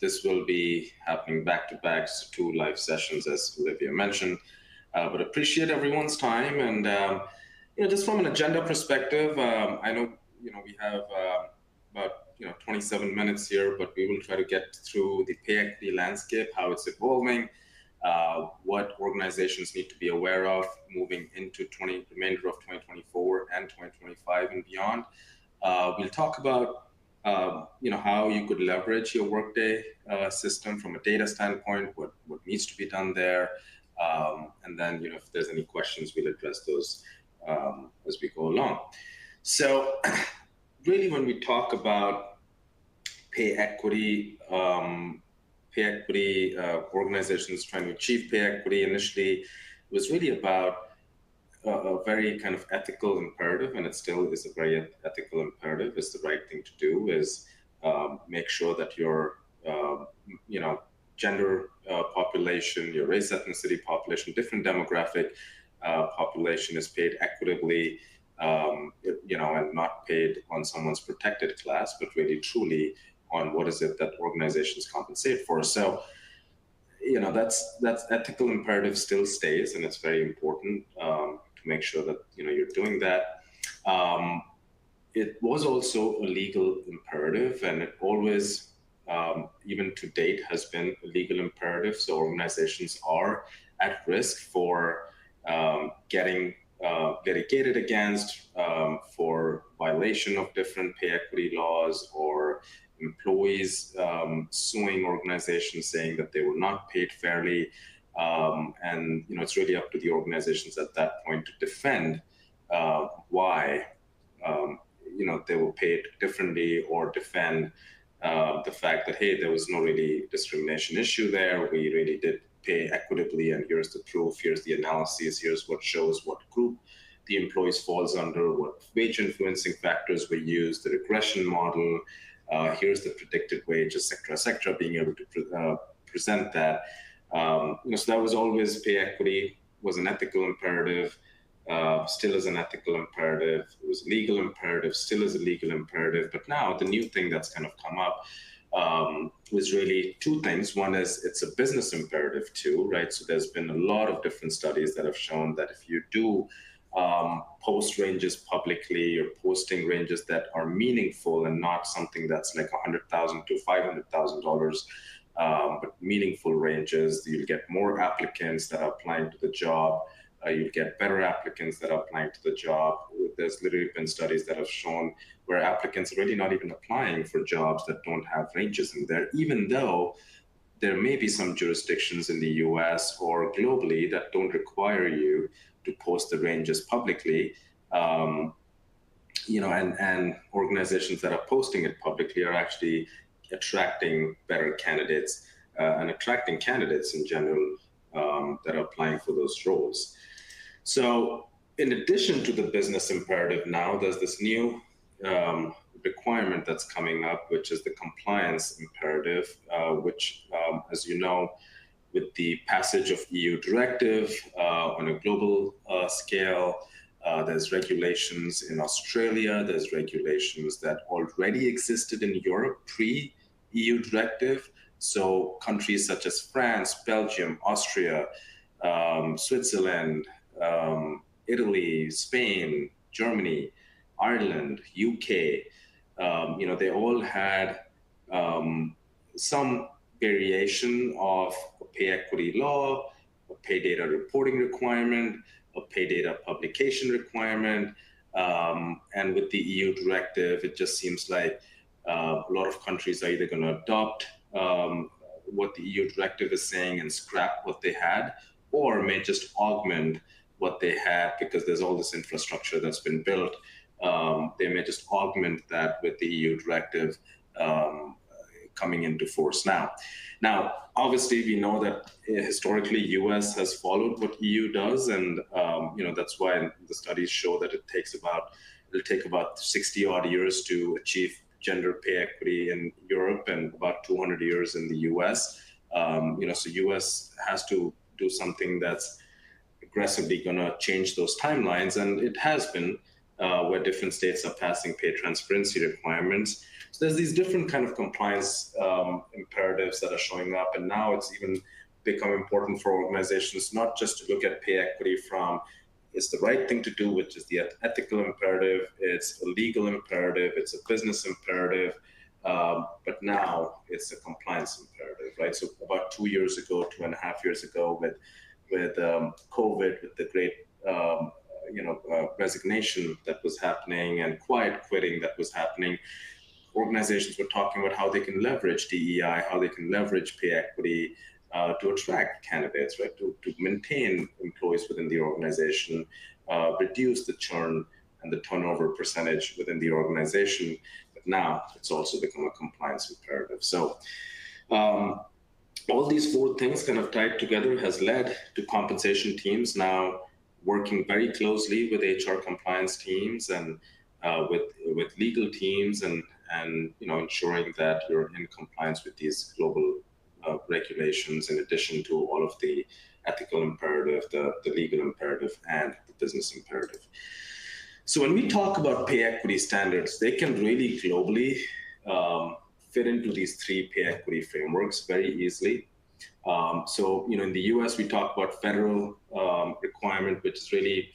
This will be happening back to back, so 2 live sessions, as Olivia mentioned. But appreciate everyone's time, and just from an agenda perspective, I know we have about 27 minutes here, but we will try to get through the pay equity landscape, how it's evolving, what organizations need to be aware of moving into remainder of 2024 and 2025 and beyond. We'll talk about how you could leverage your Workday system from a data standpoint, what needs to be done there, and then if there's any questions, we'll address those as we go along. So, really, when we talk about pay equity, organizations trying to achieve pay equity initially, it was really about a very kind of ethical imperative, and it still is a very ethical imperative. It's the right thing to do is make sure that your gender population, your race, ethnicity population, different demographic population is paid equitably, and not paid on someone's protected class, but really truly on what is it that organizations compensate for. So, that's ethical imperative still stays, and it's very important to make sure that you're doing that. It was also a legal imperative, and it always, even to date, has been a legal imperative. So organizations are at risk for getting litigated against for violation of different pay equity laws, or employees suing organizations saying that they were not paid fairly. And it's really up to the organizations at that point to defend why they were paid differently, or defend the fact that, hey, there was no really discrimination issue there. We really did pay equitably, and here's the proof, here's the analysis, here's what shows what group the employees falls under, what wage influencing factors were used, the regression model, here's the predicted wage, et cetera, being able to present that. So that was always, pay equity was an ethical imperative, still is an ethical imperative. It was a legal imperative, still is a legal imperative. But now the new thing that's kind of come up was really two things. One is it's a business imperative too, right? So there's been a lot of different studies that have shown that if you do post ranges publicly, you're posting ranges that are meaningful and not something that's like $100,000 to $500,000, but meaningful ranges, you'll get more applicants that are applying to the job. You'll get better applicants that are applying to the job. There's literally been studies that have shown where applicants are really not even applying for jobs that don't have ranges in there, even though there may be some jurisdictions in the US or globally that don't require you to post the ranges publicly. And organizations that are posting it publicly are actually attracting better candidates and attracting candidates in general that are applying for those roles. So in addition to the business imperative now, there's this new requirement that's coming up, which is the compliance imperative, which, as you know, with the passage of EU directive on a global scale, there's regulations in Australia, there's regulations that already existed in Europe pre-EU directive. So countries such as France, Belgium, Austria, Switzerland, Italy, Spain, Germany, Ireland, UK, they all had some variation of a pay equity law, a pay data reporting requirement, a pay data publication requirement. And with the EU directive, it just seems like a lot of countries are either going to adopt what the EU directive is saying and scrap what they had, or may just augment what they had because there's all this infrastructure that's been built. They may just augment that with the EU directive coming into force now. Now, obviously, we know that historically US has followed what EU does, and that's why the studies show that it'll take about 60 odd years to achieve gender pay equity in Europe and about 200 years in the US. So US has to do something that's aggressively going to change those timelines, and it has been, where different states are passing pay transparency requirements. So there's these different kind of compliance imperatives that are showing up, and now it's even become important for organizations not just to look at pay equity from it's the right thing to do, which is the ethical imperative, it's a legal imperative, it's a business imperative, but now it's a compliance imperative, right? So about 2 years ago, 2.5 years ago, with COVID, with the great resignation that was happening and quiet quitting that was happening, organizations were talking about how they can leverage DEI, how they can leverage pay equity to attract candidates, right? To maintain employees within the organization, reduce the churn and the turnover percentage within the organization. But now it's also become a compliance imperative. So all these four things kind of tied together has led to compensation teams now working very closely with HR compliance teams and with legal teams and ensuring that you're in compliance with these global regulations, in addition to all of the ethical imperative, the legal imperative, and the business imperative. So when we talk about pay equity standards, they can really globally fit into these three pay equity frameworks very easily. So in the US, we talk about federal requirement, which is really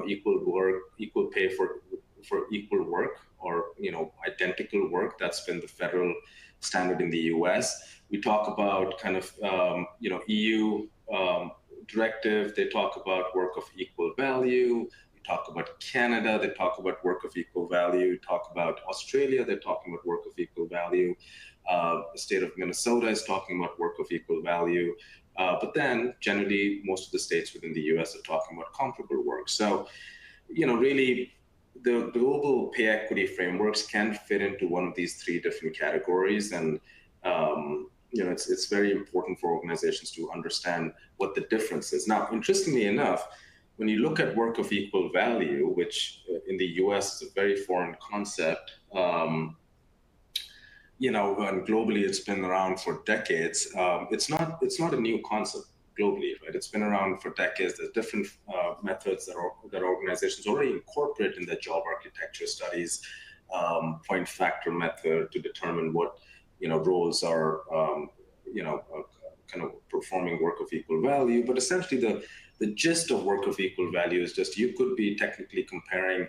equal pay for equal work, or identical work. That's been the federal standard in the US. We talk about kind of EU directive. They talk about work of equal value. We talk about Canada. They talk about work of equal value. We talk about Australia. They're talking about work of equal value. The state of Minnesota is talking about work of equal value. But then generally, most of the states within the US are talking about comparable work. So, really, the global pay equity frameworks can fit into one of these three different categories. And, it's very important for organizations to understand what the difference is. Now, interestingly enough, when you look at work of equal value, which in the US is a very foreign concept, and globally it's been around for decades. It's not a new concept globally, right? It's been around for decades. There's different methods that organizations already incorporate in their job architecture studies, point factor method to determine what roles are kind of performing work of equal value. But essentially, the gist of work of equal value is just you could be technically comparing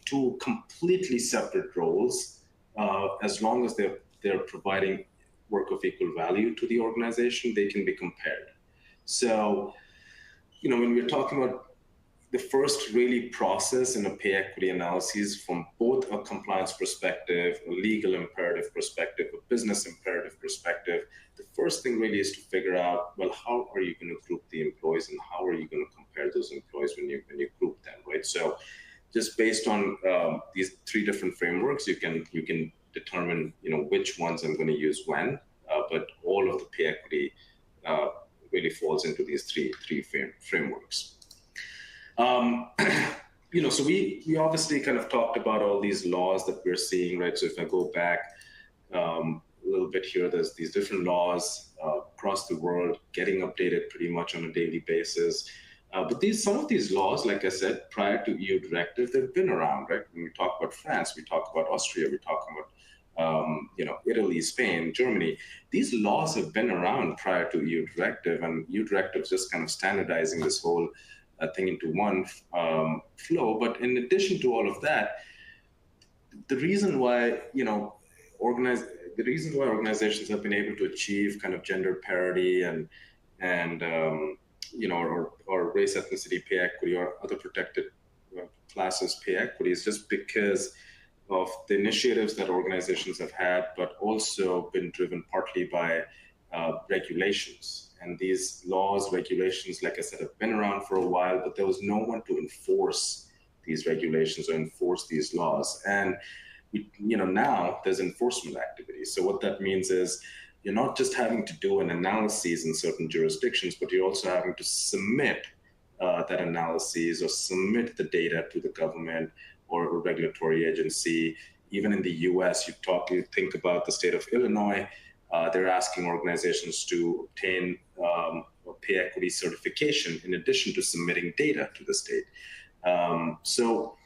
two completely separate roles, as long as they're providing work of equal value to the organization, they can be compared. So, when we're talking about the first really process in a pay equity analysis from both a compliance perspective, a legal imperative perspective, a business imperative perspective, the first thing really is to figure out, well, how are you going to group the employees and how are you going to compare those employees when you group them, right? So just based on these three different frameworks, you can determine which ones I'm going to use when, but all of the pay equity really falls into these three frameworks. So we obviously kind of talked about all these laws that we're seeing, right? So if I go back a little bit here, there's these different laws across the world getting updated pretty much on a daily basis. But some of these laws, like I said, prior to EU directive, they've been around, right? When we talk about France, we talk about Austria, we talk about Italy, Spain, Germany. These laws have been around prior to EU directive, and EU directive is just kind of standardizing this whole thing into one flow. But in addition to all of that, the reason why organizations have been able to achieve kind of gender parity and or race ethnicity pay equity or other protected classes pay equity is just because of the initiatives that organizations have had, but also been driven partly by regulations. And these laws, regulations, like I said, have been around for a while, but there was no one to enforce these regulations or enforce these laws. And now there's enforcement activities. So what that means is you're not just having to do an analysis in certain jurisdictions, but you're also having to submit that analysis or submit the data to the government or a regulatory agency. Even in the US, you think about the state of Illinois, they're asking organizations to obtain a pay equity certification in addition to submitting data to the state. So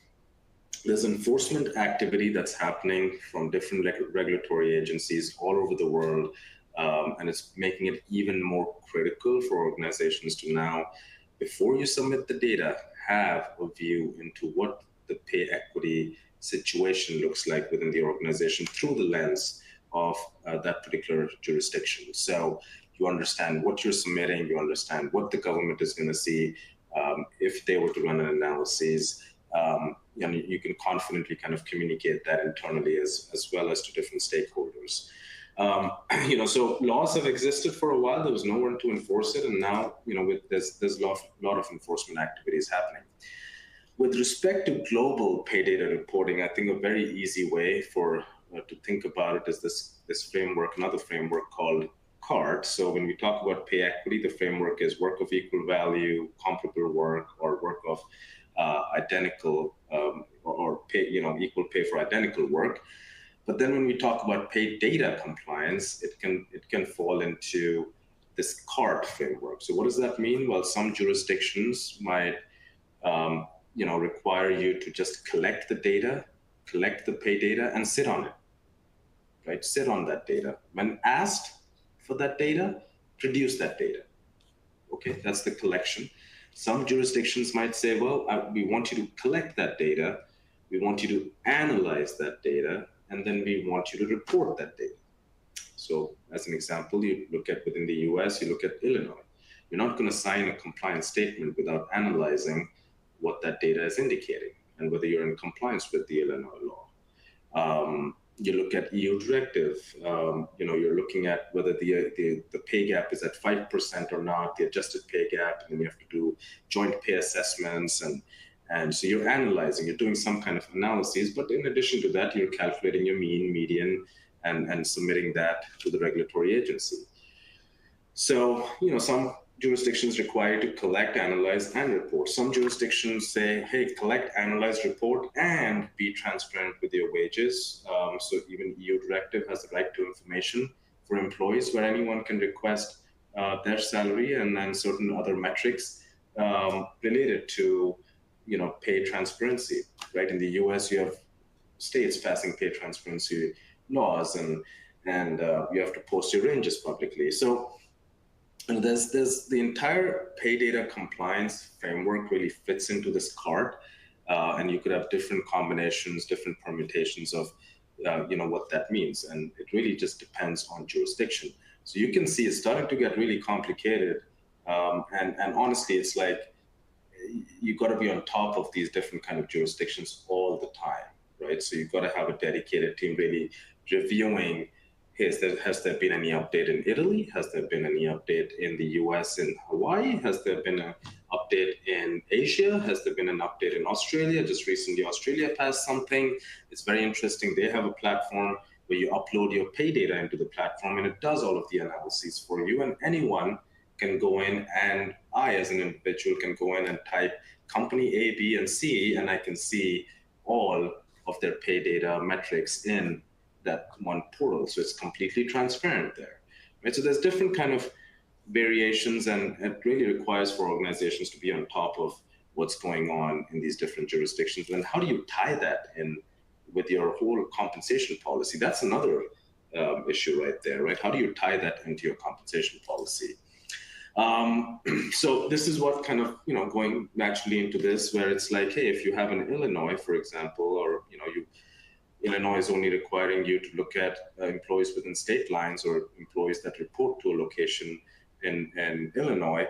There's enforcement activity that's happening from different regulatory agencies all over the world, and it's making it even more critical for organizations to now, before you submit the data, have a view into what the pay equity situation looks like within the organization through the lens of that particular jurisdiction. So you understand what you're submitting, you understand what the government is going to see if they were to run an analysis. And you can confidently kind of communicate that internally as well as to different stakeholders. So laws have existed for a while. There was no one to enforce it, and now, there's a lot of enforcement activities happening. With respect to global pay data reporting, I think a very easy way for to think about it is this framework, another framework called CART. So when we talk about pay equity, the framework is work of equal value, comparable work, or work of identical or pay, equal pay for identical work. But then when we talk about pay data compliance, it can fall into this CART framework. So what does that mean? Well, some jurisdictions might require you to just collect the data, collect the pay data, and sit on it, right? Sit on that data. When asked for that data, produce that data. Okay, that's the collection. Some jurisdictions might say, well, we want you to collect that data, we want you to analyze that data, and then we want you to report that data. So as an example, you look at within the US, you look at Illinois. You're not going to sign a compliance statement without analyzing what that data is indicating and whether you're in compliance with the Illinois law. You look at EU directive, you're looking at whether the pay gap is at 5% or not, the adjusted pay gap, and then you have to do joint pay assessments. And so you're analyzing, you're doing some kind of analysis, but in addition to that, you're calculating your mean, median, and submitting that to the regulatory agency. So, some jurisdictions require you to collect, analyze, and report. Some jurisdictions say, hey, collect, analyze, report, and be transparent with your wages. So even EU directive has the right to information for employees, where anyone can request their salary and then certain other metrics related to, pay transparency, right? In the US, you have states passing pay transparency laws, and you have to post your ranges publicly. So there's the entire pay data compliance framework really fits into this CART, and you could have different combinations, different permutations of what that means, and it really just depends on jurisdiction. So you can see it's starting to get really complicated, and honestly, it's like you got to be on top of these different kind of jurisdictions all the time, right? So you've got to have a dedicated team really reviewing. Has there been any update in Italy? Has there been any update in the US, in Hawaii? Has there been an update in Asia? Has there been an update in Australia? Just recently, Australia passed something. It's very interesting. They have a platform where you upload your pay data into the platform, and it does all of the analyses for you. And anyone can go in, and I, as an individual, can go in and type company A, B, and C, and I can see all of their pay data metrics in that one portal. So it's completely transparent there, right? So there's different kind of variations, and it really requires for organizations to be on top of what's going on in these different jurisdictions. And how do you tie that in with your whole compensation policy? That's another issue right there, right? How do you tie that into your compensation policy? So this is what kind of, going naturally into this, where it's like, hey, if you have an Illinois, for example, or, Illinois is only requiring you to look at employees within state lines or employees that report to a location in Illinois.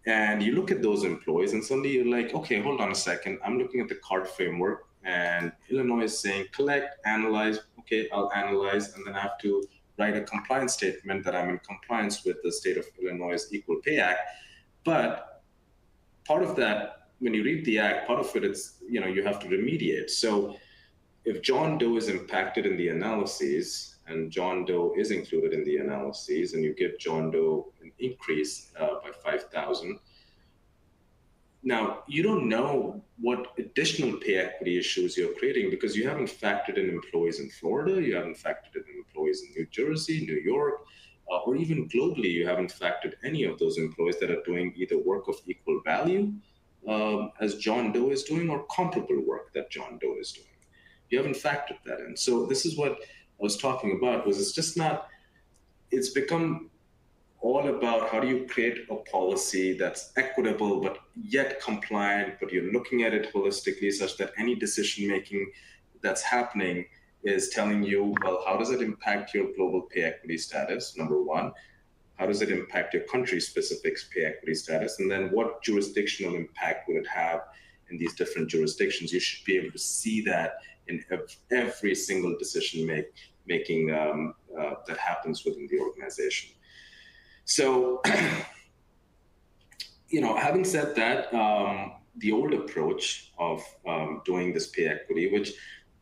And you look at those employees and suddenly you're like, okay, hold on a second. I'm looking at the CART framework and Illinois is saying collect, analyze. Okay, I'll analyze, and then I have to write a compliance statement that I'm in compliance with the state of Illinois' Equal Pay Act. But part of that, when you read the act, part of it is, you have to remediate. So if John Doe is impacted in the analyses, and John Doe is included in the analyses, and you give John Doe an increase by 5,000, now you don't know what additional pay equity issues you're creating because you haven't factored in employees in Florida, you haven't factored in employees in New Jersey, New York, or even globally, you haven't factored any of those employees that are doing either work of equal value as John Doe is doing or comparable work that John Doe is doing. You haven't factored that in. So this is what I was talking about, was it's just not, it's become all about how do you create a policy that's equitable but yet compliant, but you're looking at it holistically such that any decision making that's happening is telling you, well, how does it impact your global pay equity status, number one? How does it impact your country specific pay equity status? And then what jurisdictional impact would it have in these different jurisdictions? You should be able to see that in every single decision making that happens within the organization. So, having said that, the old approach of doing this pay equity, which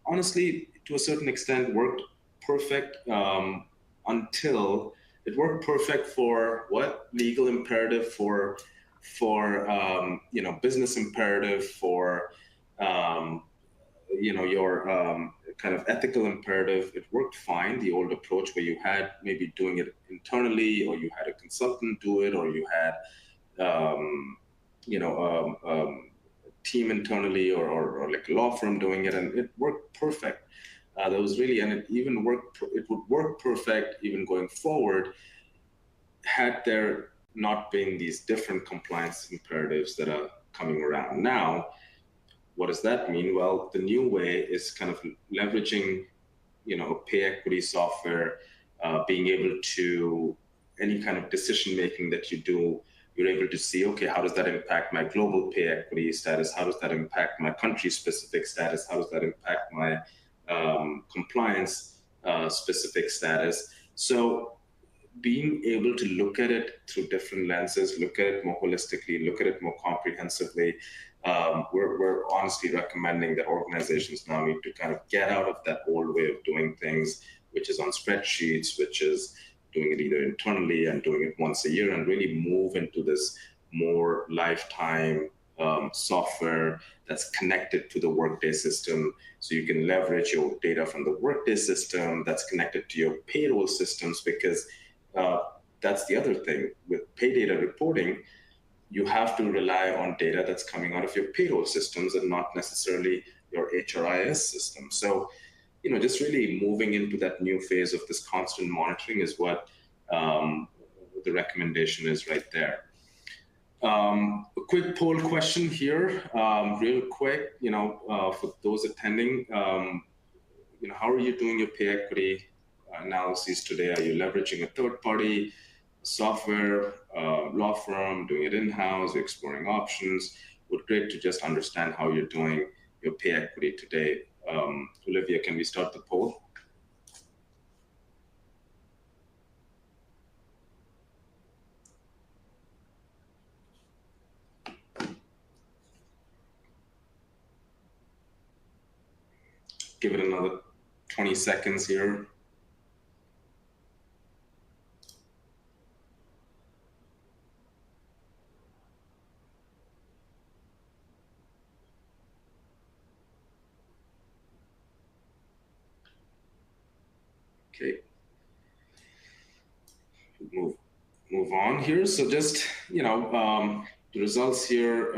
honestly, to a certain extent, worked perfect until it worked perfect for what? Legal imperative, for business imperative, for your kind of ethical imperative. It worked fine, the old approach where you had maybe doing it internally, or you had a consultant do it, or you had team internally, or like a law firm doing it, and it worked perfect. That was really, and it even worked. It would work perfect even going forward, had there not been these different compliance imperatives that are coming around now. What does that mean? Well, the new way is kind of leveraging, pay equity software, being able to, any kind of decision making that you do, you're able to see, okay, how does that impact my global pay equity status? How does that impact my country specific status? How does that impact my compliance specific status? So being able to look at it through different lenses, look at it more holistically, look at it more comprehensively. We're honestly recommending that organizations now need to kind of get out of that old way of doing things, which is on spreadsheets, which is doing it either internally and doing it once a year, and really move into this more lifetime software that's connected to the Workday system. So you can leverage your data from the Workday system that's connected to your payroll systems, because that's the other thing with pay data reporting. You have to rely on data that's coming out of your payroll systems and not necessarily your HRIS system. So, just really moving into that new phase of this constant monitoring is what the recommendation is right there. A quick poll question here, real quick, for those attending, how are you doing your pay equity analyses today? Are you leveraging a third-party software, law firm, doing it in-house, exploring options? Would great to just understand how you're doing your pay equity today. Olivia, can we start the poll? Give it another 20 seconds here. Okay. Move on here. So just, the results here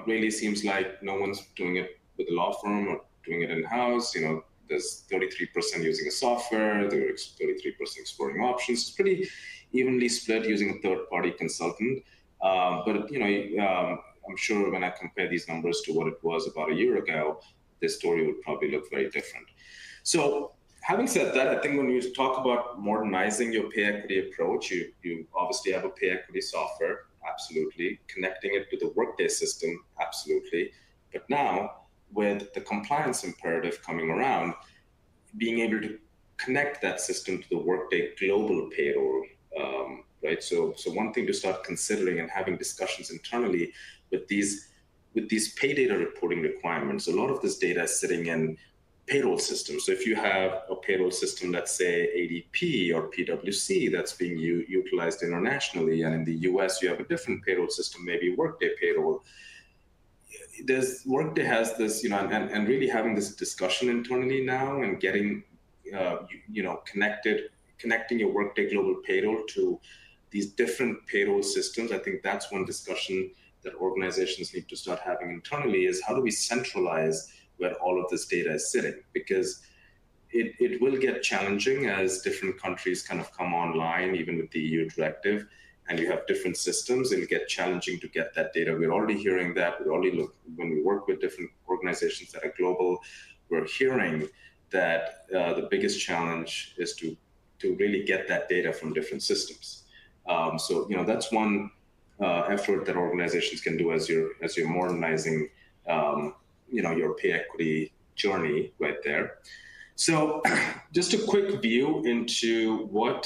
really seems like no one's doing it with a law firm or doing it in-house. There's 33% using a software, there's 33% exploring options. It's pretty evenly split using a third-party consultant. But I'm sure when I compare these numbers to what it was about a year ago, this story would probably look very different. So having said that, I think when you talk about modernizing your pay equity approach, you obviously have a pay equity software, absolutely. Connecting it to the Workday system, absolutely. But now, with the compliance imperative coming around, being able to connect that system to the Workday global payroll, right? So one thing to start considering and having discussions internally with these pay data reporting requirements. A lot of this data is sitting in payroll systems. So if you have a payroll system, let's say ADP or PwC, that's being utilized internationally, and in the US you have a different payroll system, maybe Workday payroll. Workday has this, and really having this discussion internally now and getting, connecting your Workday global payroll to these different payroll systems. I think that's one discussion that organizations need to start having internally is how do we centralize where all of this data is sitting? Because it will get challenging as different countries kind of come online, even with the EU directive, and you have different systems. It'll get challenging to get that data. We're already hearing that. We already look when we work with different organizations that are global. We're hearing that the biggest challenge is to really get that data from different systems. So that's one effort that organizations can do as you're modernizing your pay equity journey right there. So just a quick view into what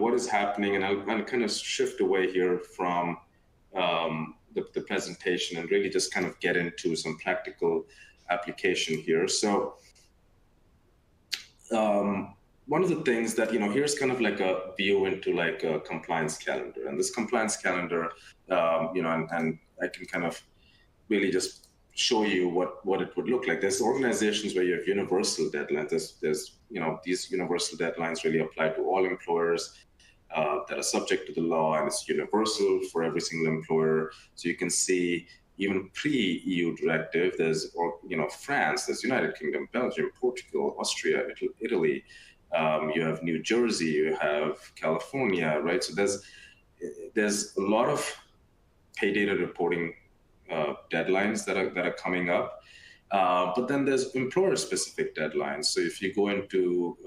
what is happening, and I'll kind of shift away here from the presentation and really just kind of get into some practical application here. So one of the things that, here's kind of like a view into like a compliance calendar, and this compliance calendar, and I can kind of really just show you what it would look like. There's organizations where you have universal deadlines. There's these universal deadlines really apply to all employers that are subject to the law, and it's universal for every single employer. So you can see even pre-EU directive, there's France, there's United Kingdom, Belgium, Portugal, Austria, Italy. You have New Jersey, you have California, right? So there's a lot of pay data reporting deadlines that are coming up, but then there's employer-specific deadlines. So if you go into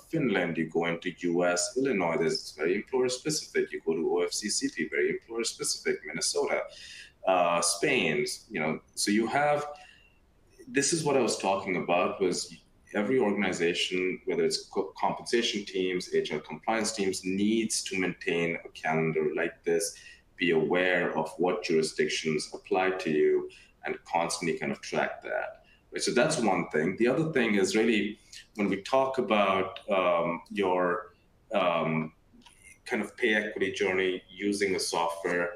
Finland, you go into US, Illinois, there's very employer-specific. You go to OFCCP, very employer-specific. Minnesota, Spain, So you have. This is what I was talking about. Was every organization, whether it's compensation teams, HR compliance teams, needs to maintain a calendar like this. Be aware of what jurisdictions apply to you and constantly kind of track that. Right? So that's one thing. The other thing is really when we talk about your kind of pay equity journey using a software,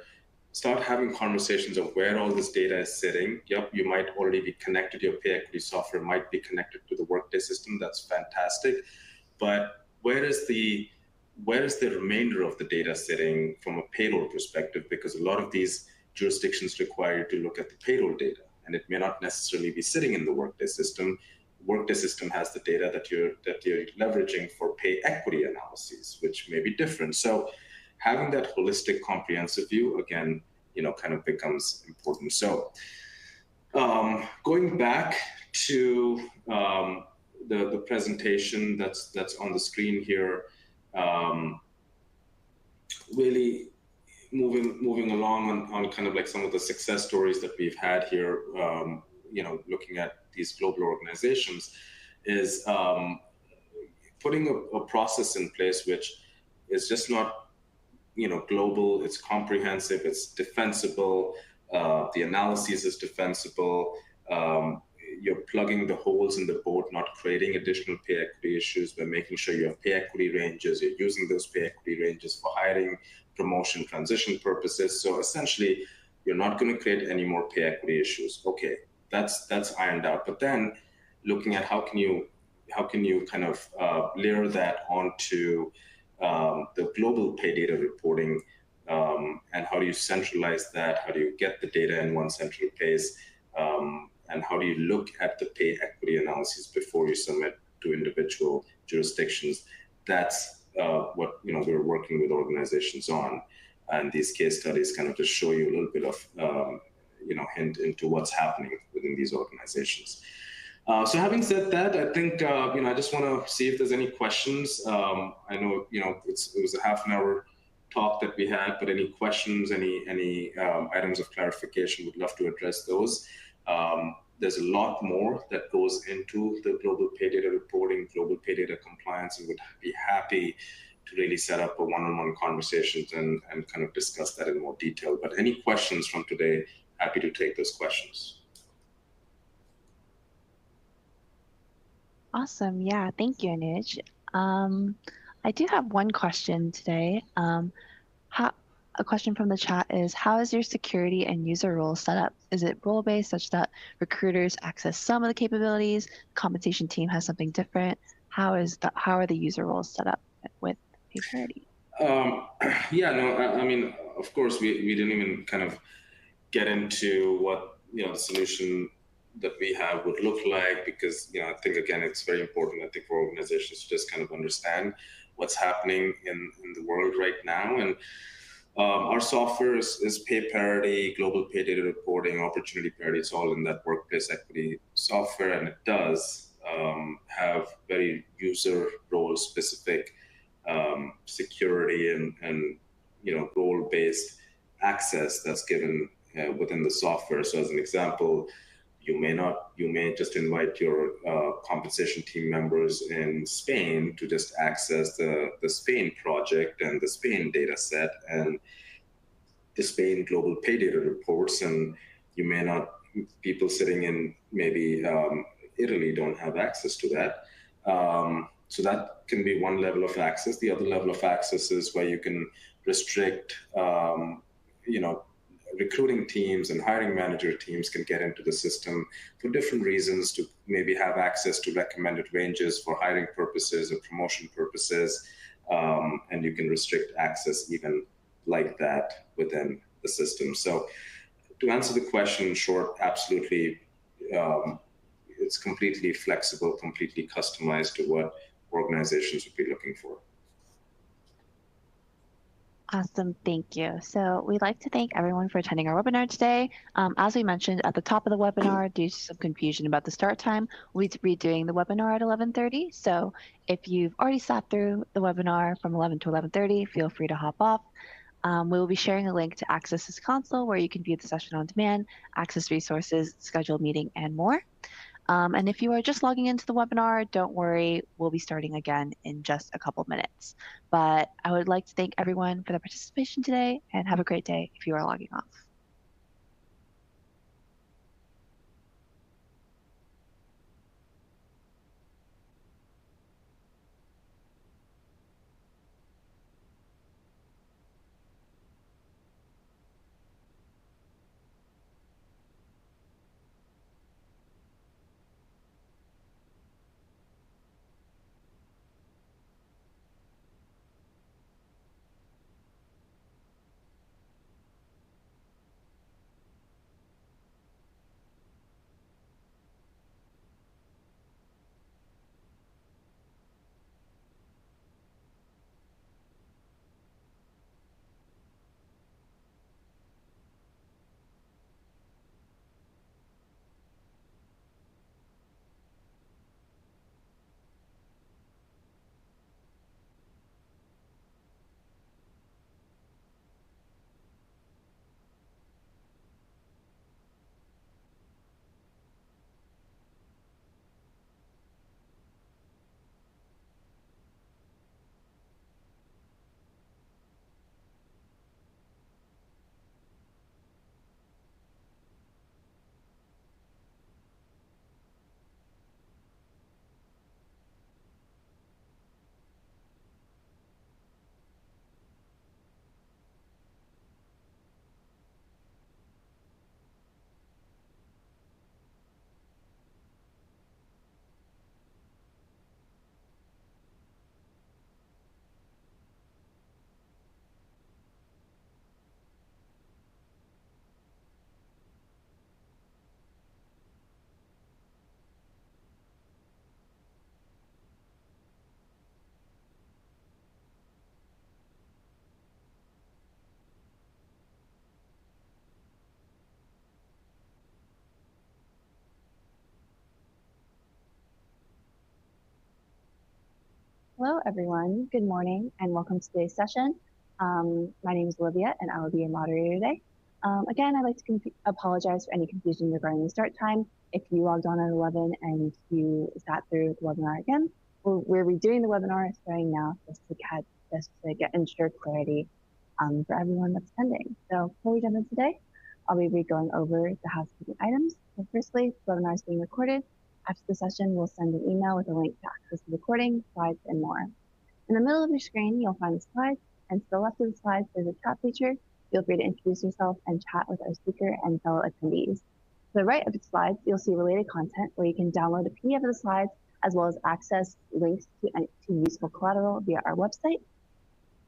start having conversations of where all this data is sitting. Yep, you might already be connected. Your pay equity software might be connected to the Workday system. That's fantastic. But where is the remainder of the data sitting from a payroll perspective? Because a lot of these jurisdictions require you to look at the payroll data, and it may not necessarily be sitting in the Workday system. Workday system has the data that you're leveraging for pay equity analyses, which may be different. So having that holistic, comprehensive view, again, kind of becomes important. So going back to the presentation that's on the screen here, really moving along on kind of like some of the success stories that we've had here, looking at these global organizations, is putting a process in place which is just not global, it's comprehensive, it's defensible, the analysis is defensible, you're plugging the holes in the boat, not creating additional pay equity issues, by making sure you have pay equity ranges, you're using those pay equity ranges for hiring, promotion, transition purposes. So essentially, you're not going to create any more pay equity issues. Okay, that's ironed out. But then looking at how can you kind of layer that onto the global pay data reporting, and how do you centralize that? How do you get the data in one central place? And how do you look at the pay equity analysis before you submit to individual jurisdictions? That's what we're working with organizations on. And these case studies kind of just show you a little bit of hint into what's happening within these organizations. So having said that, I think I just want to see if there's any questions. I know it was a half an hour talk that we had, but any questions, any items of clarification, would love to address those. There's a lot more that goes into the global pay data reporting, global pay data compliance, and would be happy to really set up a one-on-one conversations and kind of discuss that in more detail. But any questions from today, happy to take those questions. Awesome. Yeah, thank you, Anuj. I do have one question today. A question from the chat is, how is your security and user roles set up? Is it role-based such that recruiters access some of the capabilities, compensation team has something different? How are the user roles set up with PayParity? Yeah, no, I mean, of course, we didn't even kind of get into what the solution that we have would look like, because I think, again, it's very important, I think, for organizations to just kind of understand what's happening in the world right now. And our software is PayParity, global pay data reporting, opportunity parity. It's all in that workplace equity software, and it does have very user role specific security and role based access that's given within the software. So, as an example, you may just invite your compensation team members in Spain to just access the Spain project and the Spain data set and the Spain global pay data reports. And you may not, people sitting in maybe Italy don't have access to that. So that can be one level of access. The other level of access is where you can restrict, recruiting teams and hiring manager teams can get into the system for different reasons, to maybe have access to recommended ranges for hiring purposes or promotion purposes. And you can restrict access even like that within the system. So to answer the question in short, absolutely, it's completely flexible, completely customized to what organizations would be looking for. Awesome, thank you. So we'd like to thank everyone for attending our webinar today. As we mentioned at the top of the webinar, due to some confusion about the start time, we'll be redoing the webinar at 11:30. So if you've already sat through the webinar from 11 to 11:30, feel free to hop off. We will be sharing a link to access this console where you can view the session on demand, access resources, schedule meeting, and more. And if you are just logging into the webinar, don't worry, we'll be starting again in just a couple minutes. But I would like to thank everyone for their participation today, and have a great day if you are logging off. Hello, everyone. Good morning, and welcome to today's session. My name is Olivia, and I will be your moderator today. Again, I'd like to apologize for any confusion regarding the start time. If you logged on at 11 and you sat through the webinar again, we're redoing the webinar starting now just to get ensure clarity for everyone that's attending. So before we jump in today, I'll be going over the housekeeping items. So firstly, the webinar is being recorded. After the session, we'll send an email with a link to access the recording, slides, and more. In the middle of your screen, you'll find the slides, and to the left of the slides, there's a chat feature. Feel free to introduce yourself and chat with our speaker and fellow attendees. To the right of the slides, you'll see related content where you can download a PDF of the slides, as well as access links to useful collateral via our website.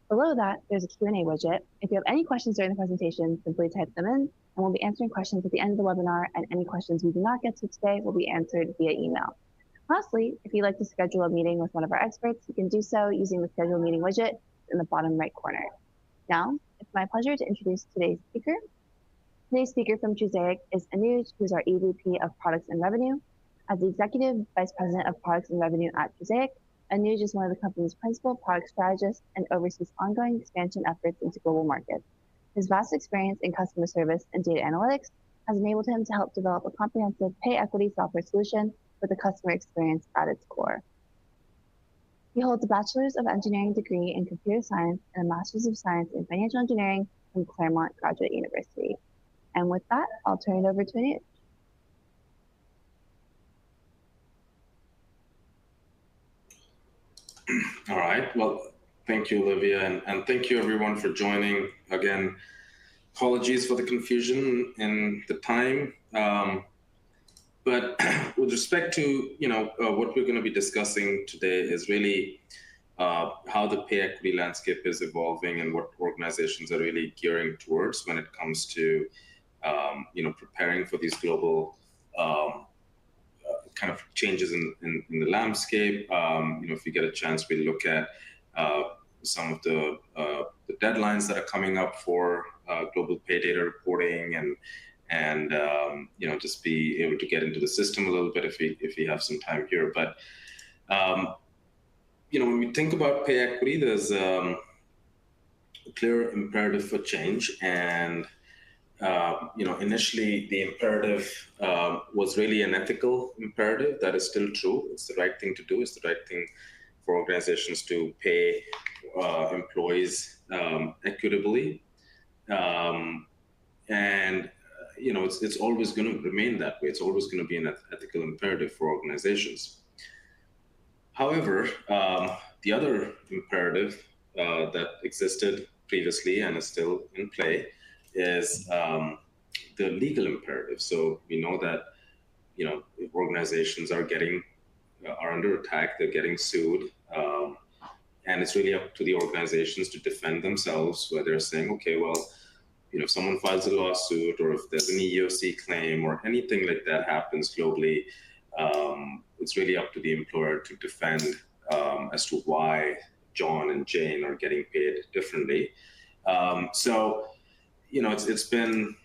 Below that, there's a Q&A widget. If you have any questions during the presentation, simply type them in, and we'll be answering questions at the end of the webinar, and any questions we do not get to today will be answered via email. Lastly, if you'd like to schedule a meeting with one of our experts, you can do so using the Schedule Meeting widget in the bottom right corner. Now, it's my pleasure to introduce today's speaker. Today's speaker from Trusaic is Anuj, who's our EVP of Products and Revenue. As the Executive Vice President of Products and Revenue at Trusaic, Anuj is one of the company's principal product strategists and oversees ongoing expansion efforts into global markets. His vast experience in customer service and data analytics has enabled him to help develop a comprehensive pay equity software solution with the customer experience at its core. He holds a Bachelor's of Engineering degree in Computer Science and a Master's of Science in Financial Engineering from Claremont Graduate University. And with that, I'll turn it over to Anuj. All right. Well, thank you, Olivia, and thank you everyone for joining. Again, apologies for the confusion in the time. But with respect to what we're going to be discussing today is really how the pay equity landscape is evolving and what organizations are really gearing towards when it comes to preparing for these global kind of changes in the landscape. If you get a chance, we'll look at some of the deadlines that are coming up for global pay data reporting and just be able to get into the system a little bit if we have some time here. But when we think about pay equity, there's a clear imperative for change, and initially the imperative was really an ethical imperative. That is still true. It's the right thing to do. It's the right thing for organizations to pay employees equitably, and it's always going to remain that way. It's always going to be an ethical imperative for organizations. However, the other imperative that existed previously and is still in play is the legal imperative. So we know that if organizations are under attack, they're getting sued, and it's really up to the organizations to defend themselves, where they're saying, okay, well, if someone files a lawsuit or if there's an EEOC claim or anything like that happens globally, it's really up to the employer to defend as to why John and Jane are getting paid differently. So it's been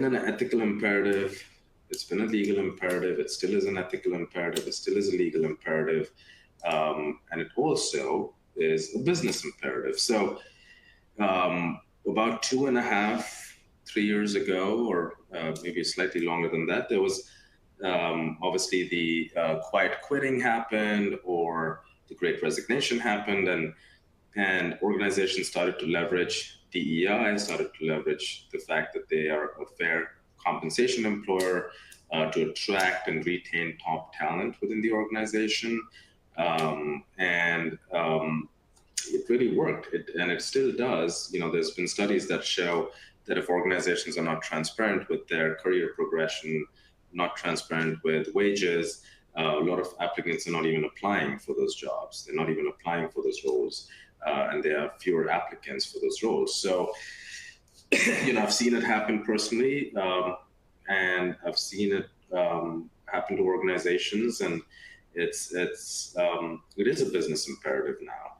an ethical imperative. It's been a legal imperative. It still is an ethical imperative. It still is a legal imperative, and it also is a business imperative. So about 2.5, 3 years ago, or maybe slightly longer than that, there was obviously the quiet quitting happened, or the Great Resignation happened, and organizations started to leverage DEI, started to leverage the fact that they are a fair compensation employer to attract and retain top talent within the organization. It really worked, and it still does. There's been studies that show that if organizations are not transparent with their career progression, not transparent with wages, a lot of applicants are not even applying for those jobs. They're not even applying for those roles, and there are fewer applicants for those roles. So, I've seen it happen personally, and I've seen it happen to organizations, and it is a business imperative now.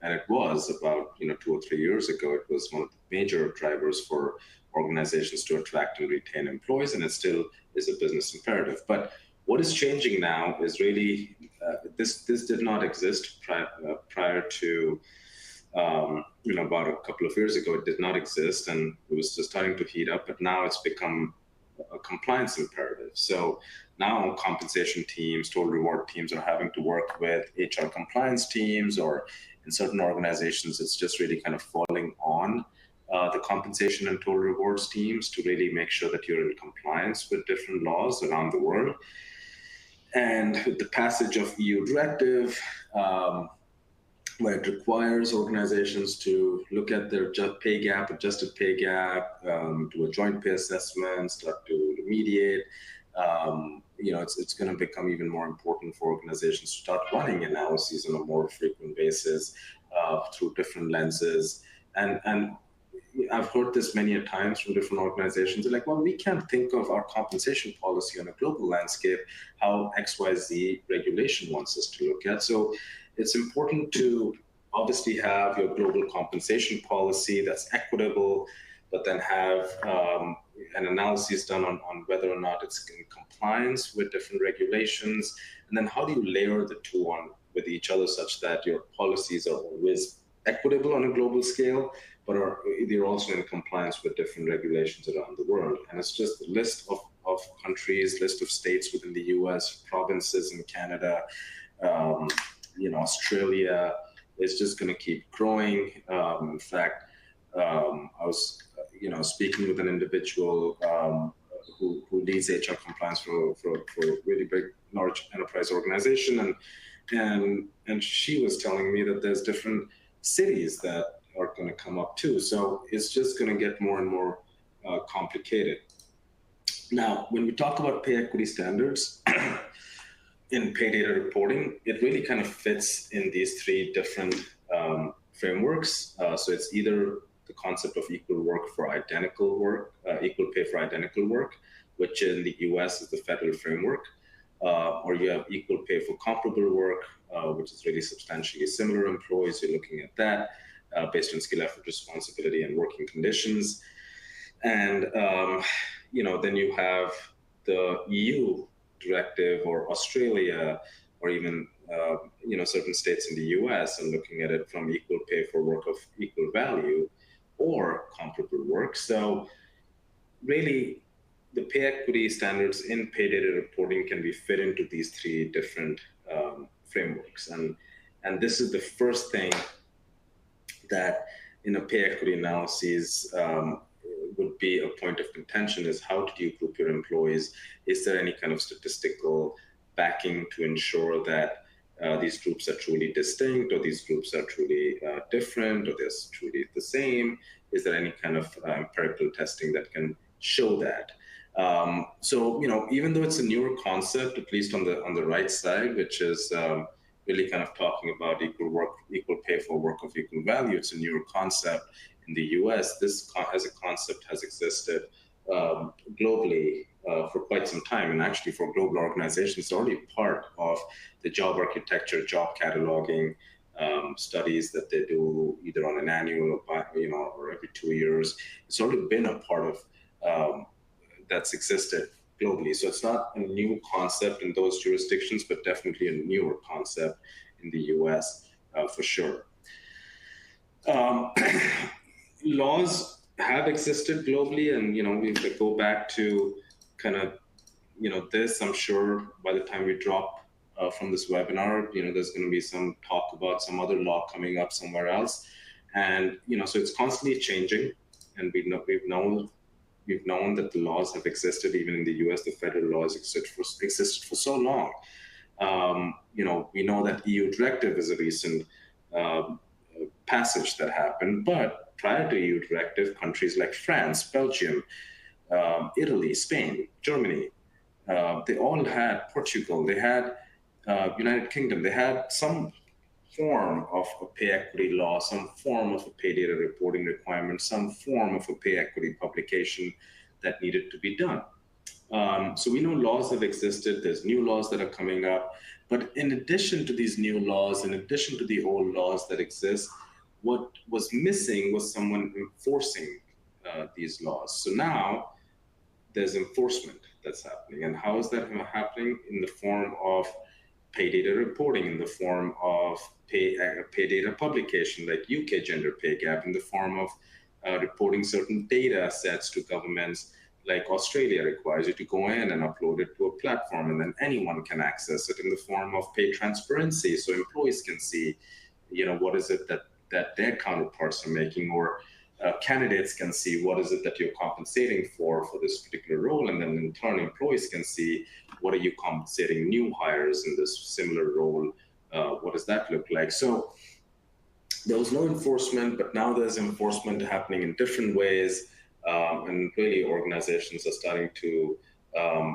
And it was about 2 or 3 years ago. It was one of the major drivers for organizations to attract and retain employees, and it still is a business imperative. But what is changing now is really this did not exist prior to about a couple of years ago. It did not exist, and it was just starting to heat up. But now it's become a compliance imperative. So now compensation teams, total reward teams are having to work with HR compliance teams, or in certain organizations, it's just really kind of falling on the compensation and total rewards teams to really make sure that you're in compliance with different laws around the world. And with the passage of EU directive, where it requires organizations to look at their pay gap, adjusted pay gap, do a joint pay assessment, start to remediate. It's going to become even more important for organizations to start running analyses on a more frequent basis through different lenses. And I've heard this many a times from different organizations. They're like, well, we can't think of our compensation policy on a global landscape, how XYZ regulation wants us to look at. So it's important to obviously have your global compensation policy that's equitable, but then have an analysis done on whether or not it's in compliance with different regulations. And then how do you layer the two on with each other such that your policies are always equitable on a global scale, but they're also in compliance with different regulations around the world. And it's just a list of countries, list of states within the US, provinces in Canada, Australia is just going to keep growing. In fact, I was, speaking with an individual who leads HR compliance for a really big, large enterprise organization, and she was telling me that there's different cities that are going to come up too. So it's just going to get more and more complicated. Now, when we talk about pay equity standards in pay data reporting, it really kind of fits in these three different frameworks. So it's either the concept of equal work for identical work, equal pay for identical work, which in the US is the federal framework, or you have equal pay for comparable work, which is really substantially similar employees. You're looking at that based on skill, effort, responsibility, and working conditions. And then you have the EU directive, or Australia, or even certain states in the US, and looking at it from equal pay for work of equal value or comparable work. So really, the pay equity standards in pay data reporting can be fit into these three different frameworks. And this is the first thing that in a pay equity analysis would be a point of contention, is how did you group your employees? Is there any kind of statistical backing to ensure that these groups are truly distinct, or these groups are truly different, or they're truly the same? Is there any kind of empirical testing that can show that? So even though it's a newer concept, at least on the right side, which is really kind of talking about equal pay for work of equal value, it's a newer concept in the US. This as a concept has existed globally for quite some time, and actually for global organizations, it's already part of the job architecture, job cataloging studies that they do either on an annual or every 2 years. It's already been a part of that's existed globally. So it's not a new concept in those jurisdictions, but definitely a newer concept in the US for sure. Laws have existed globally, and we go back to kind of this. I'm sure by the time we drop from this webinar, there's going to be some talk about some other law coming up somewhere else, and so it's constantly changing, and we've known that the laws have existed even in the US. The federal laws existed for so long. We know that EU directive is a recent passage that happened, but prior to EU directive, countries like France, Belgium, Italy, Spain, Germany, they all had, Portugal, they had United Kingdom, they had some form of a pay equity law, some form of a pay data reporting requirement, some form of a pay equity publication that needed to be done. So we know laws have existed, there's new laws that are coming up, but in addition to these new laws, in addition to the old laws that exist, what was missing was someone enforcing these laws. So now there's enforcement that's happening. And how is that happening? In the form of pay data reporting, in the form of pay data publication, like UK gender pay gap, in the form of reporting certain data sets to governments, like Australia requires you to go in and upload it to a platform, and then anyone can access it, in the form of pay transparency, so employees can see, what is it that their counterparts are making, or candidates can see what is it that you're compensating for this particular role, and then in turn employees can see what are you compensating new hires in this similar role, what does that look like? So there was no enforcement, but now there's enforcement happening in different ways, and really organizations are starting to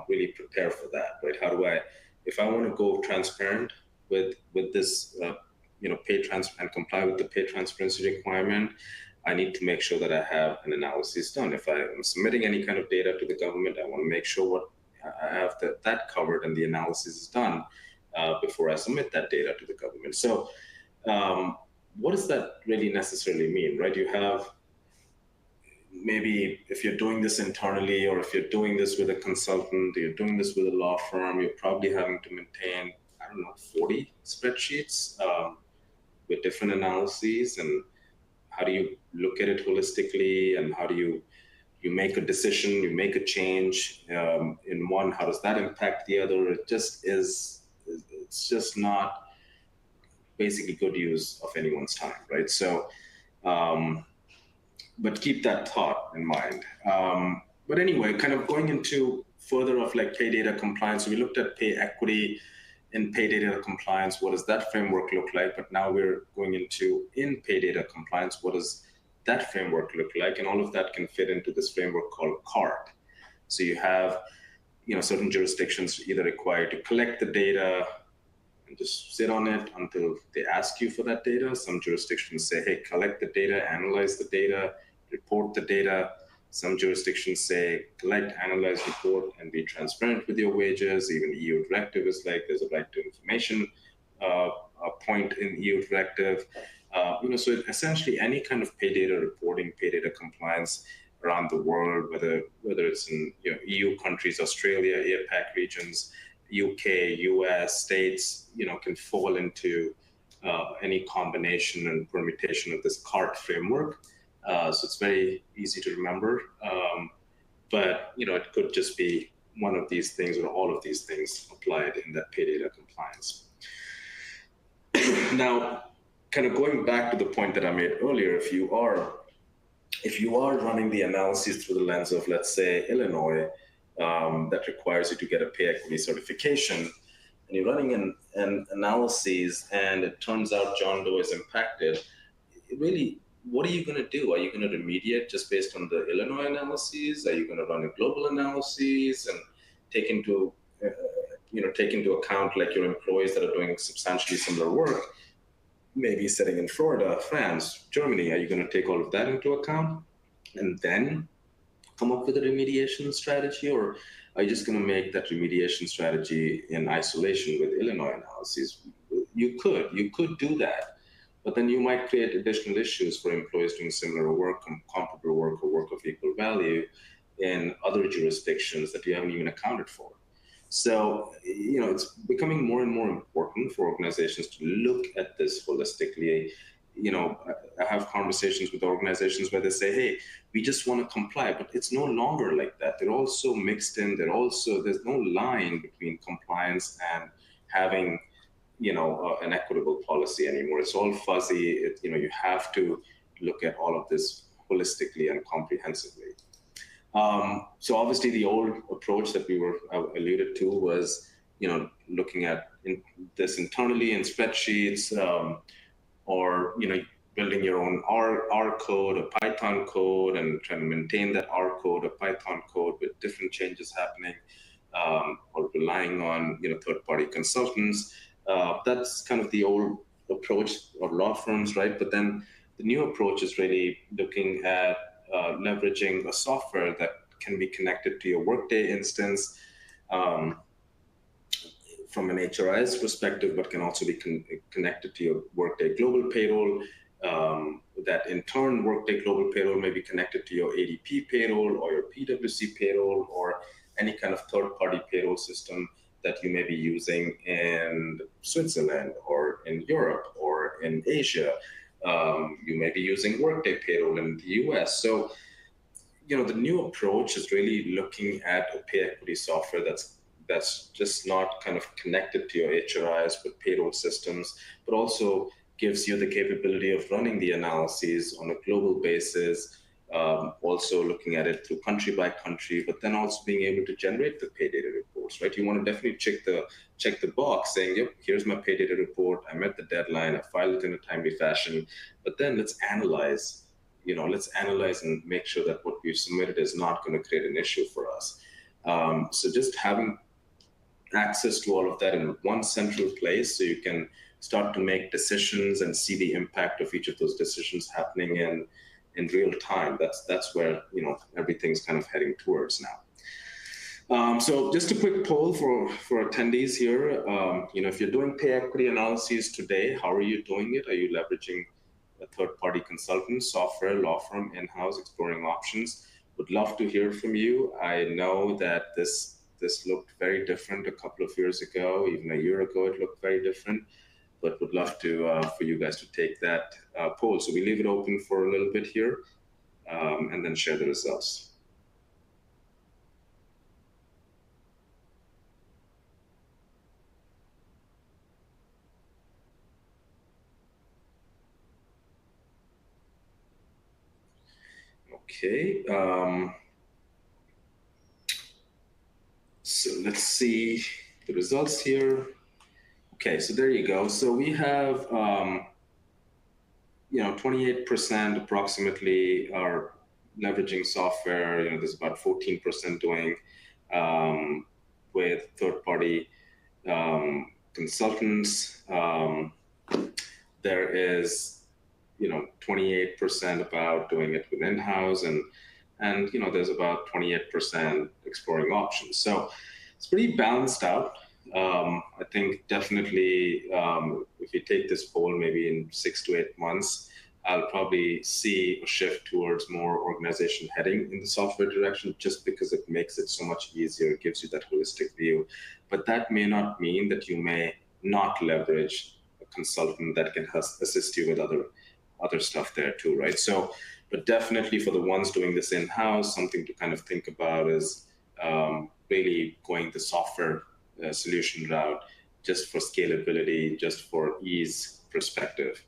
really prepare for that, right? If I want to go transparent with this and comply with the pay transparency requirement, I need to make sure that I have an analysis done. If I am submitting any kind of data to the government, I want to make sure what I have that covered and the analysis is done before I submit that data to the government. So what does that really necessarily mean, right? You have maybe if you're doing this internally, or if you're doing this with a consultant, or you're doing this with a law firm, you're probably having to maintain, I don't know, 40 spreadsheets with different analyses. And how do you look at it holistically? And how do you make a decision, you make a change in one? How does that impact the other? It's just not basically good use of anyone's time, right? So, but keep that thought in mind. But anyway, kind of going into further of like pay data compliance. So we looked at pay equity in pay data compliance. What does that framework look like? But now we're going into in pay data compliance. What does that framework look like? And all of that can fit into this framework called CART. So you have, certain jurisdictions either required to collect the data and just sit on it until they ask you for that data. Some jurisdictions say, hey, collect the data, analyze the data, report the data. Some jurisdictions say, collect, analyze, report, and be transparent with your wages. Even EU directive is like, there's a right to information point in EU directive. So essentially any kind of pay data reporting, pay data compliance around the world, whether it's in EU countries, Australia, APAC regions, UK, US, states, can fall into any combination and permutation of this CART framework. So it's very easy to remember, but it could just be one of these things or all of these things applied in that pay data compliance. Now, kind of going back to the point that I made earlier, if you are running the analysis through the lens of, let's say, Illinois, that requires you to get a pay equity certification, and you're running an analysis, and it turns out John Doe is impacted, really, what are you going to do? Are you going to remediate just based on the Illinois analyses? Are you going to run a global analysis and take into account like your employees that are doing substantially similar work, maybe sitting in Florida, France, Germany? Are you going to take all of that into account and then come up with a remediation strategy? Or are you just going to make that remediation strategy in isolation with Illinois analyses? You could do that, but then you might create additional issues for employees doing similar work, comparable work, or work of equal value in other jurisdictions that you haven't even accounted for. So, it's becoming more and more important for organizations to look at this holistically. I have conversations with organizations where they say, hey, we just want to comply, but it's no longer like that. They're also mixed in. There's no line between compliance and having, an equitable policy anymore. It's all fuzzy. You have to look at all of this holistically and comprehensively. So obviously the old approach that we were alluded to was, looking at this internally in spreadsheets, or, building your own R code, a Python code, and trying to maintain that R code, a Python code with different changes happening, or relying on, third-party consultants. That's kind of the old approach of law firms, right? But then the new approach is really looking at leveraging a software that can be connected to your Workday instance from an HRIS perspective, but can also be connected to your Workday Global Payroll. That in turn, Workday Global Payroll may be connected to your ADP payroll or your PwC payroll or any kind of third-party payroll system that you may be using in Switzerland or in Europe or in Asia. You may be using Workday payroll in the US. So, the new approach is really looking at a pay equity software that's just not kind of connected to your HRIS with payroll systems, but also gives you the capability of running the analyses on a global basis, also looking at it through country by country, but then also being able to generate the pay data reports, right? You want to definitely check the box saying, yep, here's my pay data report. I met the deadline. I filed it in a timely fashion. But then let's analyze and make sure that what we've submitted is not going to create an issue for us. So just having access to all of that in one central place, so you can start to make decisions and see the impact of each of those decisions happening in real time. That's where everything's kind of heading towards now. So just a quick poll for attendees here. If you're doing pay equity analyses today, how are you doing it? Are you leveraging a third-party consultant, software, law firm, in-house, exploring options? Would love to hear from you. I know that this looked very different a couple of years ago. Even a year ago, it looked very different. But would love to for you guys to take that poll. So we leave it open for a little bit here, and then share the results. Okay, so let's see the results here. Okay, so there you go. So we have, 28% approximately are leveraging software. There's about 14% doing with third-party consultants. There is 28% about doing it with in-house, and there's about 28% exploring options. So it's pretty balanced out. I think definitely if you take this poll maybe in 6 to 8 months, I'll probably see a shift towards more organization heading in the software direction, just because it makes it so much easier, it gives you that holistic view. But that may not mean that you may not leverage a consultant that can assist you with other stuff there too, right? So, but definitely for the ones doing this in-house, something to kind of think about is really going the software solution route, just for scalability, just for ease perspective.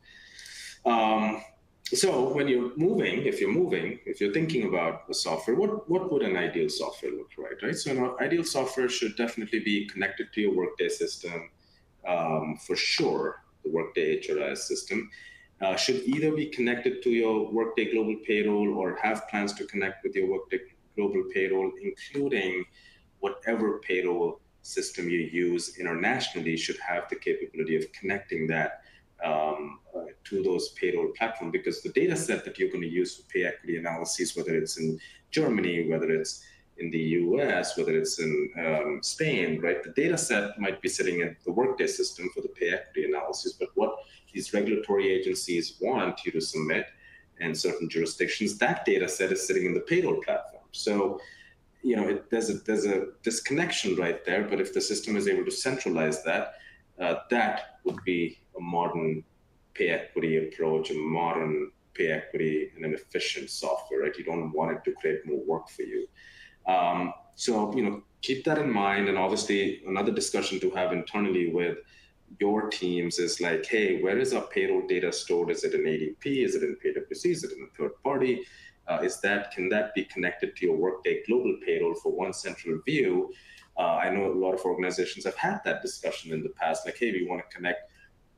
So when you're moving, if you're thinking about the software, what would an ideal software look like, right? So an ideal software should definitely be connected to your Workday system, for sure, the Workday HRIS system. Should either be connected to your Workday Global Payroll or have plans to connect with your Workday Global Payroll, including whatever payroll system you use internationally should have the capability of connecting that to those payroll platforms, because the data set that you're going to use for pay equity analyses, whether it's in Germany, whether it's in the US, whether it's in Spain, right? The data set might be sitting in the Workday system for the pay equity analysis, but what these regulatory agencies want you to submit in certain jurisdictions, that data set is sitting in the payroll platform. So, there's a disconnection right there, but if the system is able to centralize that, that would be a modern pay equity approach, a modern pay equity and an efficient software, right? You don't want it to create more work for you. So, keep that in mind. And obviously another discussion to have internally with your teams is like, hey, where is our payroll data stored? Is it in ADP? Is it in PwC? Is it in a third party? Can that be connected to your Workday Global Payroll for one central view? I know a lot of organizations have had that discussion in the past, like, hey, we want to connect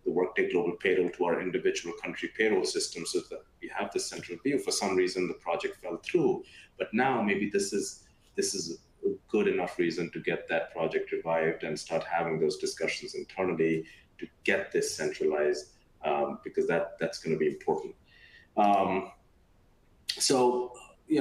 the Workday Global Payroll to our individual country payroll system so that we have this central view. For some reason, the project fell through, but now maybe this is a good enough reason to get that project revived and start having those discussions internally to get this centralized, because that's going to be important. So,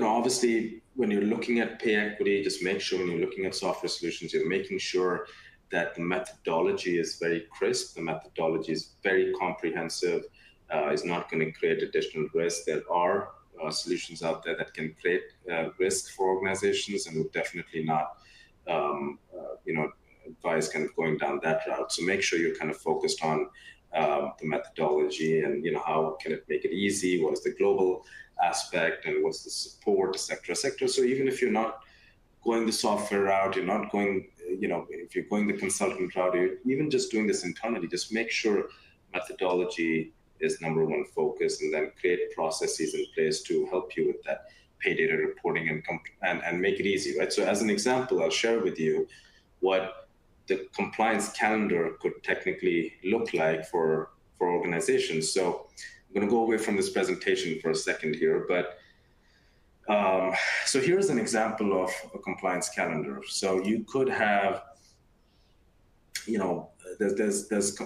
obviously, when you're looking at pay equity, just make sure when you're looking at software solutions, you're making sure that the methodology is very crisp, the methodology is very comprehensive, is not going to create additional risk. There are solutions out there that can create risk for organizations, and would definitely not, advise kind of going down that route. So make sure you're kind of focused on the methodology and, how can it make it easy? What is the global aspect and what's the support, et cetera. So even if you're not going the software route, you're not going, if you're going the consultant route, or even just doing this internally, just make sure methodology is number one focus, and then create processes in place to help you with that pay data reporting and make it easy, right? So as an example, I'll share with you what the compliance calendar could technically look like for organizations. So I'm going to go away from this presentation for a second here, but so here's an example of a compliance calendar. So you could have, there's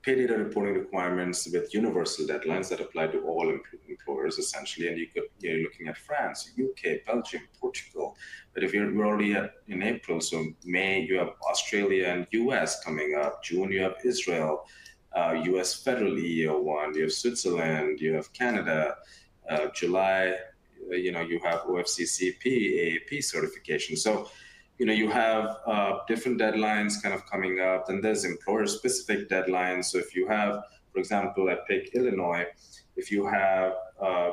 pay data reporting requirements with universal deadlines that apply to all employers essentially. And you're looking at France, UK, Belgium, Portugal. But if we're already in April, so May you have Australia and US coming up. June you have Israel, US federal EEO1. You have Switzerland. You have Canada. July, you have OFCCP, AAP certification. So you have different deadlines kind of coming up, and there's employer-specific deadlines. So if you have, for example, at pick Illinois, if you have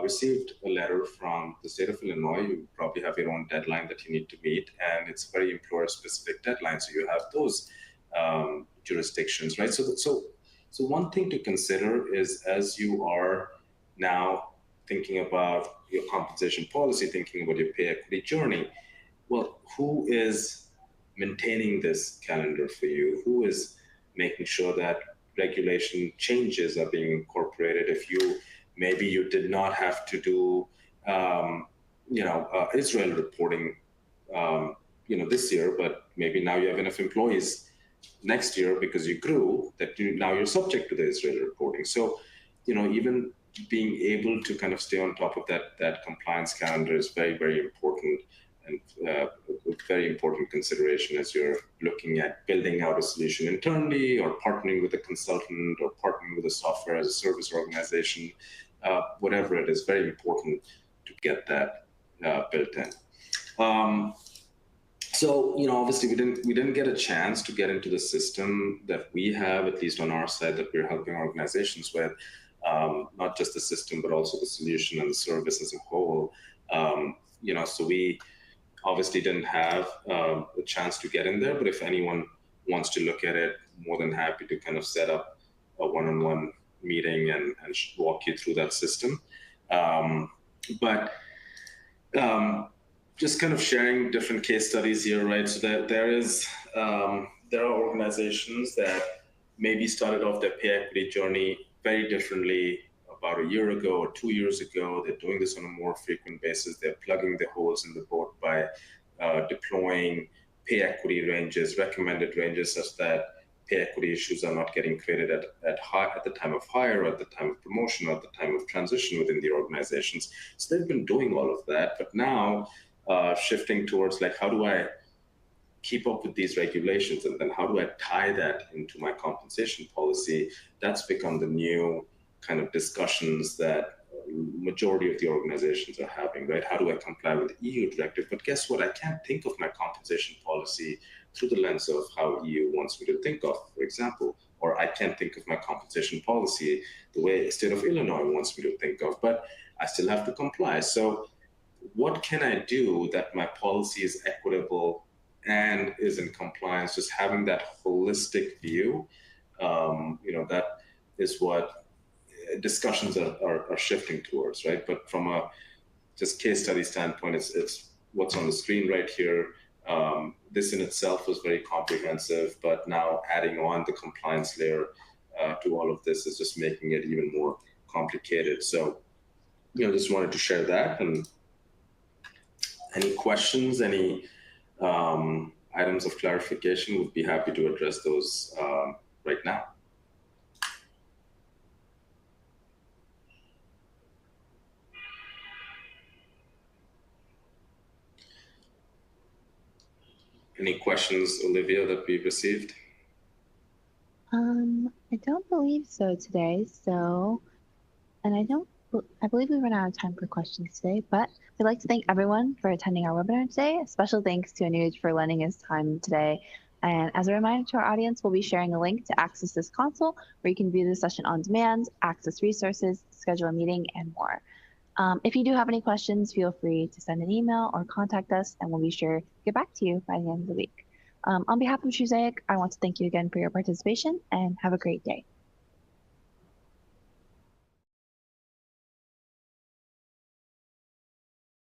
received a letter from the state of Illinois, you probably have your own deadline that you need to meet, and it's a very employer-specific deadline. So you have those jurisdictions, right? So one thing to consider is, as you are now thinking about your compensation policy, thinking about your pay equity journey, well, who is maintaining this calendar for you? Who is making sure that regulation changes are being incorporated? If maybe you did not have to do, Israel reporting, this year, but maybe now you have enough employees next year because you grew that now you're subject to the Israel reporting. So, even being able to kind of stay on top of that compliance calendar is very, very important. And a very important consideration as you're looking at building out a solution internally, or partnering with a consultant, or partnering with a software as a service organization, whatever it is, very important to get that built in. So obviously we didn't get a chance to get into the system that we have, at least on our side, that we're helping organizations with, not just the system but also the solution and the service as a whole. So we obviously didn't have a chance to get in there, but if anyone wants to look at it, more than happy to kind of set up a one-on-one meeting and walk you through that system. Just kind of sharing different case studies here, right? So that there are organizations that maybe started off their pay equity journey very differently about a year ago or 2 years ago. They're doing this on a more frequent basis. They're plugging the holes in the boat by deploying pay equity ranges, recommended ranges, such that pay equity issues are not getting created at the time of hire, or at the time of promotion, or at the time of transition within the organizations. So they've been doing all of that, but now shifting towards, like, how do I keep up with these regulations, and then how do I tie that into my compensation policy? That's become the new kind of discussions that majority of the organizations are having, right? How do I comply with the EU directive? But guess what? I can't think of my compensation policy through the lens of how EU wants me to think of, for example, or I can't think of my compensation policy the way the state of Illinois wants me to think of, but I still have to comply. So what can I do that my policy is equitable and is in compliance? Just having that holistic view, that is what discussions are shifting towards, right? But from a just case study standpoint, it's what's on the screen right here. This in itself was very comprehensive, but now adding on the compliance layer to all of this is just making it even more complicated. So, just wanted to share that. And any questions, any items of clarification, we'd be happy to address those right now. Any questions, Olivia, that we've received? I don't believe so today. And I believe we ran out of time for questions today, but I'd like to thank everyone for attending our webinar today. A special thanks to Anuj for lending his time today. And as a reminder to our audience, we'll be sharing a link to access this console where you can view the session on demand, access resources, schedule a meeting, and more. If you do have any questions, feel free to send an email or contact us, and we'll be sure to get back to you by the end of the week. On behalf of Trusaic, I want to thank you again for your participation, and have a great day.